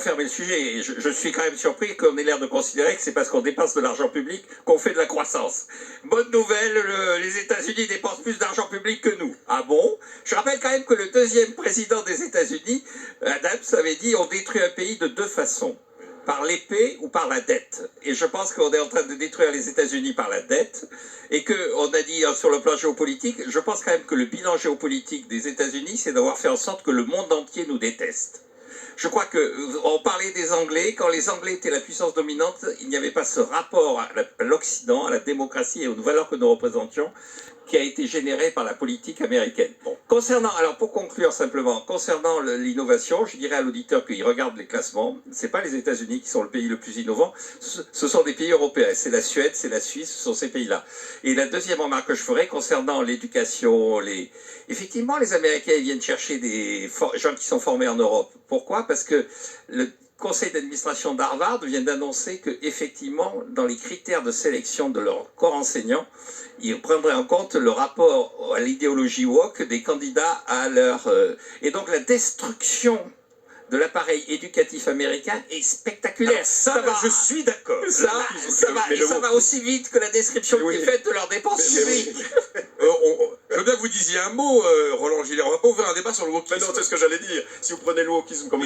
fermer le sujet. Et je suis quand même surpris qu'on ait l'air de considérer que c'est parce qu'on dépense de l'argent public qu'on fait de la croissance. Bonne nouvelle, les États-Unis dépensent plus d'argent public que nous. Ah bon? Je rappelle quand même que le deuxième président des États-Unis, Adams, avait dit on détruit un pays de deux façons. Par l'épée ou par la dette. Et je pense qu'on est en train de détruire les États-Unis par la dette, et qu'on a dit sur le plan géopolitique, je pense quand même que le bilan géopolitique des États-Unis, c'est d'avoir fait en sorte que le monde entier nous déteste. Je crois qu'on parlait des Anglais, quand les Anglais étaient la puissance dominante, il n'y avait pas ce rapport à l'Occident, à la démocratie et aux valeurs que nous représentions, qui a été généré par la politique américaine. Bon. Concernant, alors pour conclure simplement, concernant l'innovation, je dirais à l'auditeur qu'il regarde les classements, ce n'est pas les États-Unis qui sont le pays le plus innovant, ce sont des pays européens, c'est la Suède, c'est la Suisse, ce sont ces pays-là. Et la deuxième remarque que je ferai concernant l'éducation, effectivement les Américains ils viennent chercher des gens qui sont formés en Europe. Pourquoi? Parce que le conseil d'administration d'Harvard vient d'annoncer qu'effectivement, dans les critères de sélection de leur corps enseignant, ils prendraient en compte le rapport à l'idéologie woke des candidats à leur... Et donc la destruction de l'appareil éducatif américain est spectaculaire. Alors ça va, je suis d'accord. Ça va aussi vite que la description qui est faite de leurs dépenses publiques. Je veux bien que vous disiez un mot, Roland Gillet. On va pas ouvrir un débat sur le wokisme. Mais non, c'est ce que j'allais dire. Si vous prenez le wokisme comme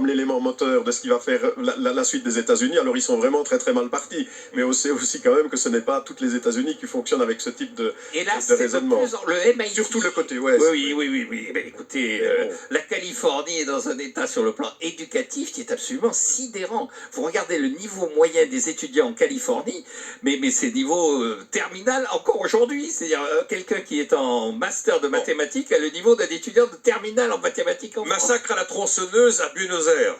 l'élément moteur de ce qui va faire la suite des États-Unis, alors ils sont vraiment très très mal partis. Mais on sait aussi quand même que ce n'est pas toutes les États-Unis qui fonctionnent avec ce type de raisonnement. Le MIT. Surtout le côté ouest. Oui. Mais écoutez, la Californie est dans un état sur le plan éducatif qui est absolument sidérant. Vous regardez le niveau moyen des étudiants en Californie, mais c'est niveau terminal encore aujourd'hui. C'est-à-dire quelqu'un qui est en master de mathématiques a le niveau d'un étudiant de terminale en mathématiques en France. Massacre à la tronçonneuse à Buenos Aires.